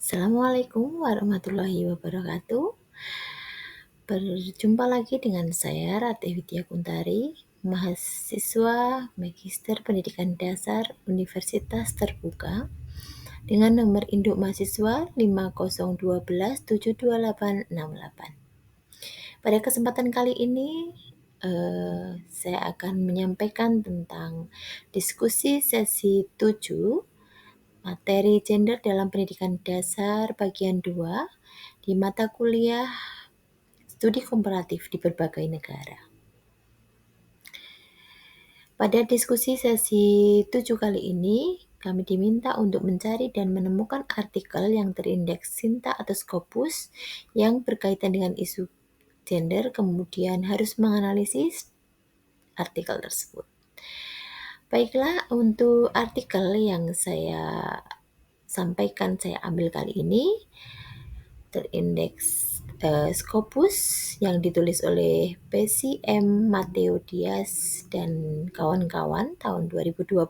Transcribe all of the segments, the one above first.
Assalamualaikum warahmatullahi wabarakatuh. Berjumpa lagi dengan saya Ratih Widya Kuntari, mahasiswa Magister Pendidikan Dasar Universitas Terbuka dengan nomor induk mahasiswa 5012-72868. Pada kesempatan kali ini saya akan menyampaikan tentang diskusi sesi 7 materi gender dalam pendidikan dasar bagian 2 di mata kuliah studi komparatif di berbagai negara. Pada diskusi sesi 7 kali ini, kami diminta untuk mencari dan menemukan artikel yang terindeks Sinta atau Scopus yang berkaitan dengan isu gender, kemudian harus menganalisis artikel tersebut. Baiklah, untuk artikel yang saya sampaikan, saya ambil kali ini, terindeks Scopus yang ditulis oleh Pesi M. Mateo Diaz dan kawan-kawan tahun 2020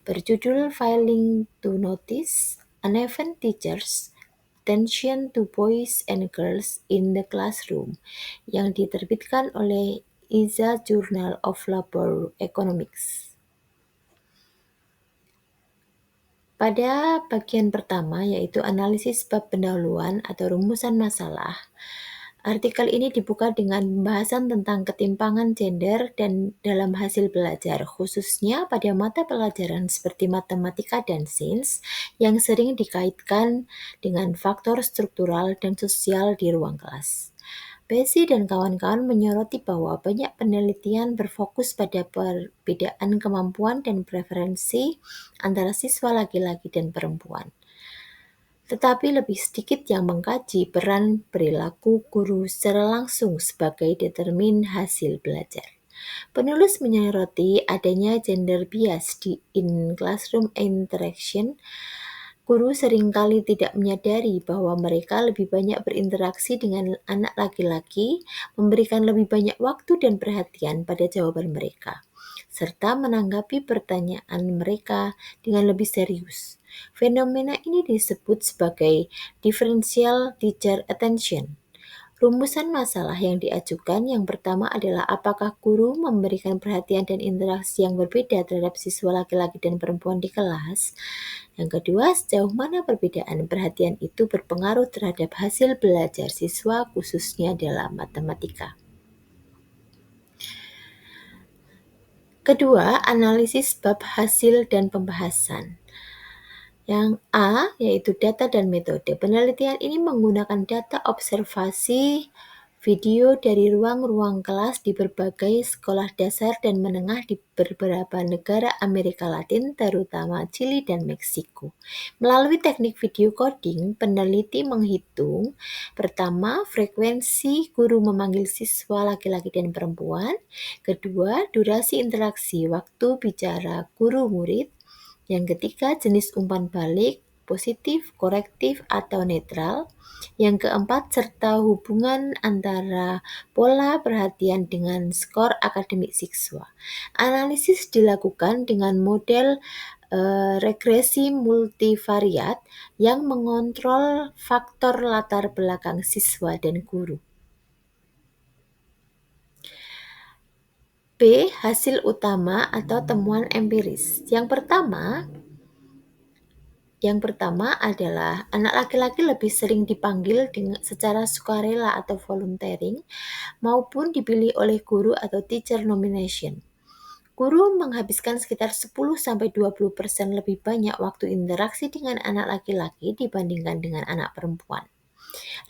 berjudul Failing to Notice Uneven Teachers Attention to Boys and Girls in the Classroom yang diterbitkan oleh ISA Journal of Labor Economics. Pada bagian pertama, yaitu analisis bab pendahuluan atau rumusan masalah, artikel ini dibuka dengan pembahasan tentang ketimpangan gender dan dalam hasil belajar, khususnya pada mata pelajaran seperti matematika dan sains yang sering dikaitkan dengan faktor struktural dan sosial di ruang kelas. Besi dan kawan-kawan menyoroti bahwa banyak penelitian berfokus pada perbedaan kemampuan dan preferensi antara siswa laki-laki dan perempuan. Tetapi lebih sedikit yang mengkaji peran perilaku guru secara langsung sebagai determin hasil belajar. Penulis menyoroti adanya gender bias di in-classroom interaction. Guru seringkali tidak menyadari bahwa mereka lebih banyak berinteraksi dengan anak laki-laki, memberikan lebih banyak waktu dan perhatian pada jawaban mereka, serta menanggapi pertanyaan mereka dengan lebih serius. Fenomena ini disebut sebagai differential teacher attention. Rumusan masalah yang diajukan yang pertama adalah apakah guru memberikan perhatian dan interaksi yang berbeda terhadap siswa laki-laki dan perempuan di kelas. Yang kedua, sejauh mana perbedaan perhatian itu berpengaruh terhadap hasil belajar siswa khususnya dalam matematika. Kedua, analisis bab hasil dan pembahasan. Yang A, yaitu data dan metode. Penelitian ini menggunakan data observasi video dari ruang-ruang kelas di berbagai sekolah dasar dan menengah di beberapa negara Amerika Latin, terutama Chili dan Meksiko. Melalui teknik video coding, peneliti menghitung pertama, frekuensi guru memanggil siswa laki-laki dan perempuan. Kedua, durasi interaksi waktu bicara guru-murid. Yang ketiga, jenis umpan balik, positif, korektif, atau netral. Yang keempat, serta hubungan antara pola perhatian dengan skor akademik siswa. Analisis dilakukan dengan model regresi multivariat yang mengontrol faktor latar belakang siswa dan guru. B. Hasil utama atau temuan empiris. Yang pertama adalah anak laki-laki lebih sering dipanggil secara sukarela atau volunteering maupun dipilih oleh guru atau teacher nomination. Guru menghabiskan sekitar 10-20% lebih banyak waktu interaksi dengan anak laki-laki dibandingkan dengan anak perempuan.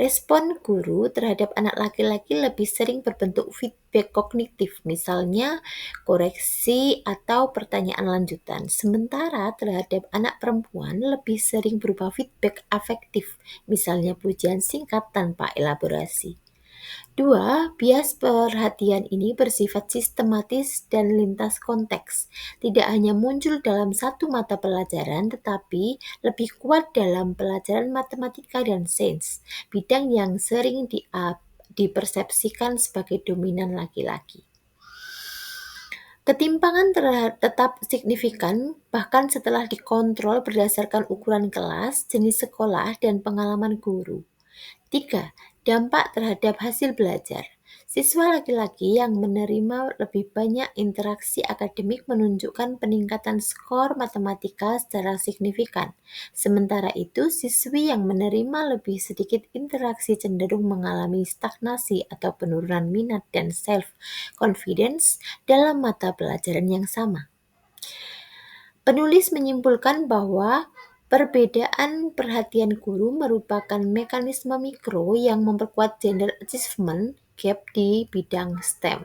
Respon guru terhadap anak laki-laki lebih sering berbentuk feedback kognitif, misalnya koreksi atau pertanyaan lanjutan. Sementara terhadap anak perempuan lebih sering berupa feedback afektif, misalnya pujian singkat tanpa elaborasi. 2. Bias perhatian ini bersifat sistematis dan lintas konteks. Tidak hanya muncul dalam satu mata pelajaran, tetapi lebih kuat dalam pelajaran matematika dan sains, bidang yang sering dipersepsikan sebagai dominan laki-laki. Ketimpangan tetap signifikan bahkan setelah dikontrol berdasarkan ukuran kelas, jenis sekolah, dan pengalaman guru. 3. Dampak terhadap hasil belajar. Siswa laki-laki yang menerima lebih banyak interaksi akademik menunjukkan peningkatan skor matematika secara signifikan. Sementara itu, siswi yang menerima lebih sedikit interaksi cenderung mengalami stagnasi atau penurunan minat dan self-confidence dalam mata pelajaran yang sama. Penulis menyimpulkan bahwa perbedaan perhatian guru merupakan mekanisme mikro yang memperkuat gender achievement gap di bidang STEM.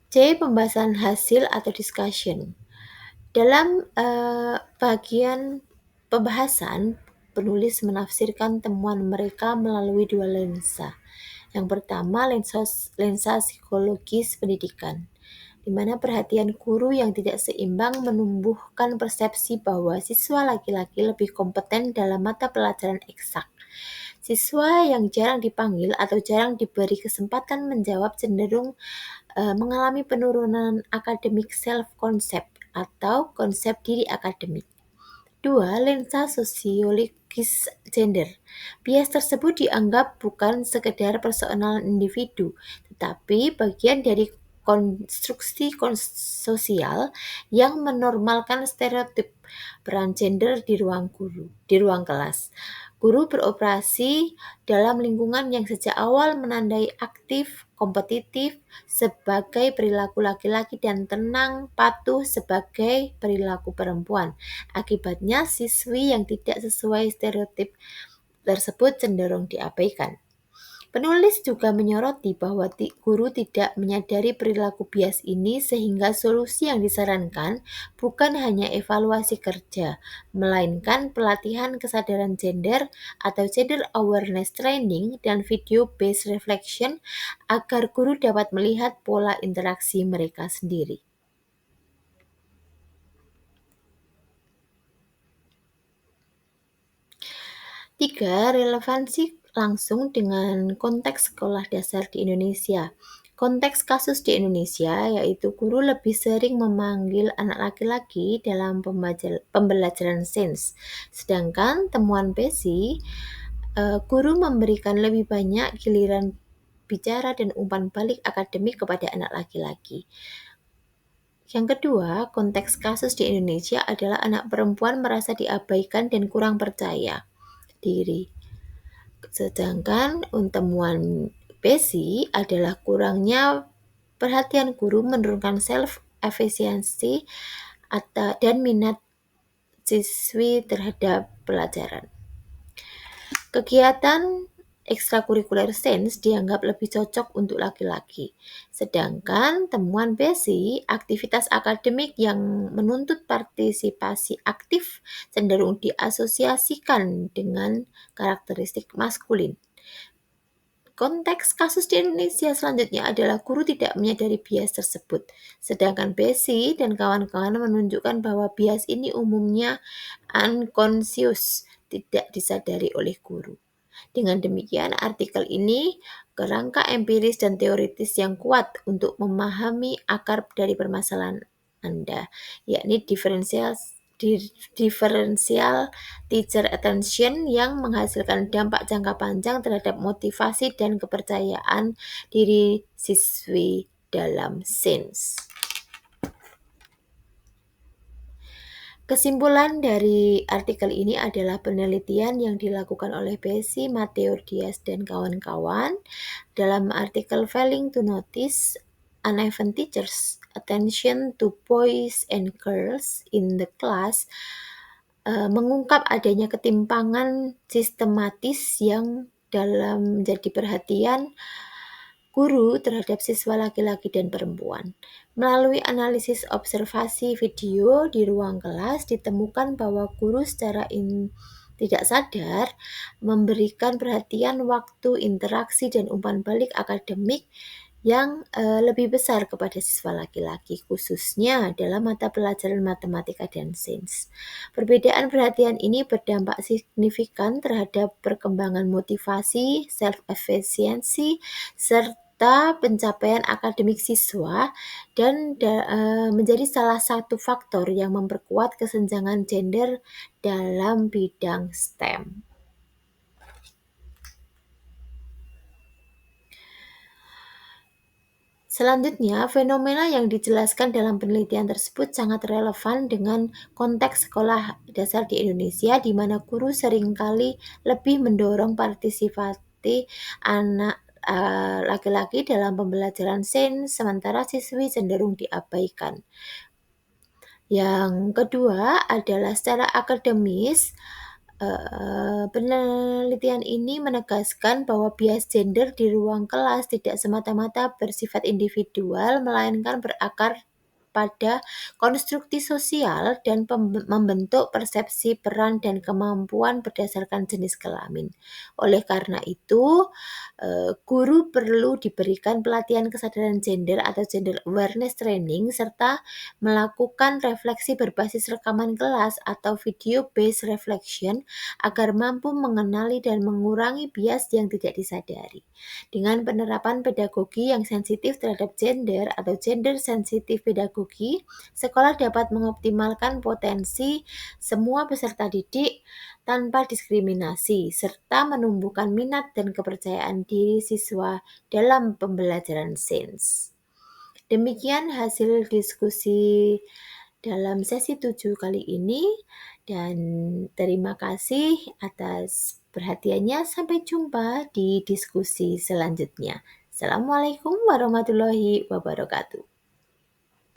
C. Pembahasan hasil atau discussion. Dalam bagian pembahasan, penulis menafsirkan temuan mereka melalui dua lensa. Yang pertama, lensa psikologis pendidikan, di mana perhatian guru yang tidak seimbang menumbuhkan persepsi bahwa siswa laki-laki lebih kompeten dalam mata pelajaran eksak. Siswa yang jarang dipanggil atau jarang diberi kesempatan menjawab cenderung mengalami penurunan akademik self-concept atau konsep diri akademik. 2. Lensa sosiologis gender. Bias tersebut dianggap bukan sekedar persoalan individu, tetapi bagian dari konstruksi sosial yang menormalkan stereotip peran gender di ruang kelas. Guru beroperasi dalam lingkungan yang sejak awal menandai aktif, kompetitif sebagai perilaku laki-laki dan tenang, patuh sebagai perilaku perempuan. Akibatnya, siswi yang tidak sesuai stereotip tersebut cenderung diabaikan. Penulis juga menyoroti bahwa guru tidak menyadari perilaku bias ini sehingga solusi yang disarankan bukan hanya evaluasi kerja, melainkan pelatihan kesadaran gender atau gender awareness training dan video-based reflection agar guru dapat melihat pola interaksi mereka sendiri. 3. Relevansi langsung dengan konteks sekolah dasar di Indonesia. Konteks kasus di Indonesia yaitu guru lebih sering memanggil anak laki-laki dalam pembelajaran sains. Sedangkan temuan PESI, guru memberikan lebih banyak giliran bicara dan umpan balik akademik kepada anak laki-laki. Yang kedua, konteks kasus di Indonesia adalah anak perempuan merasa diabaikan dan kurang percaya diri. Sedangkan temuan PESI adalah kurangnya perhatian guru menurunkan self-efficiency dan minat siswi terhadap pelajaran. Kegiatan ekstrakurikuler sains dianggap lebih cocok untuk laki-laki. Sedangkan temuan PESI, aktivitas akademik yang menuntut partisipasi aktif cenderung diasosiasikan dengan karakteristik maskulin. Konteks kasus di Indonesia selanjutnya adalah guru tidak menyadari bias tersebut. Sedangkan PESI dan kawan-kawan menunjukkan bahwa bias ini umumnya unconscious, tidak disadari oleh guru. Dengan demikian, artikel ini kerangka empiris dan teoritis yang kuat untuk memahami akar dari permasalahan Anda, yakni differential teacher attention yang menghasilkan dampak jangka panjang terhadap motivasi dan kepercayaan diri siswi dalam sains. Kesimpulan dari artikel ini adalah penelitian yang dilakukan oleh PESI, Matteo Diaz, dan kawan-kawan dalam artikel Failing to Notice Uneven Teachers' Attention to Boys and Girls in the Class mengungkap adanya ketimpangan sistematis yang dalam menjadi perhatian guru terhadap siswa laki-laki dan perempuan. Melalui analisis observasi video di ruang kelas, ditemukan bahwa guru secara tidak sadar memberikan perhatian waktu, interaksi, dan umpan balik akademik yang lebih besar kepada siswa laki-laki, khususnya dalam mata pelajaran matematika dan sains. Perbedaan perhatian ini berdampak signifikan terhadap perkembangan motivasi, self-efficiency, serta serta pencapaian akademik siswa dan menjadi salah satu faktor yang memperkuat kesenjangan gender dalam bidang STEM. Selanjutnya, fenomena yang dijelaskan dalam penelitian tersebut sangat relevan dengan konteks sekolah dasar di Indonesia, di mana guru seringkali lebih mendorong partisipasi anak laki-laki dalam pembelajaran sains, sementara siswi cenderung diabaikan. Yang kedua adalah secara akademis, penelitian ini menegaskan bahwa bias gender di ruang kelas tidak semata-mata bersifat individual, melainkan berakar pada konstruksi sosial dan membentuk persepsi peran dan kemampuan berdasarkan jenis kelamin. Oleh karena itu, guru perlu diberikan pelatihan kesadaran gender atau gender awareness training serta melakukan refleksi berbasis rekaman kelas atau video based reflection agar mampu mengenali dan mengurangi bias yang tidak disadari. Dengan penerapan pedagogi yang sensitif terhadap gender atau gender sensitif pedagogi, sekolah dapat mengoptimalkan potensi semua peserta didik tanpa diskriminasi, serta menumbuhkan minat dan kepercayaan diri siswa dalam pembelajaran sains. Demikian hasil diskusi dalam sesi 7 kali ini, dan terima kasih atas perhatiannya. Sampai jumpa di diskusi selanjutnya. Assalamualaikum warahmatullahi wabarakatuh.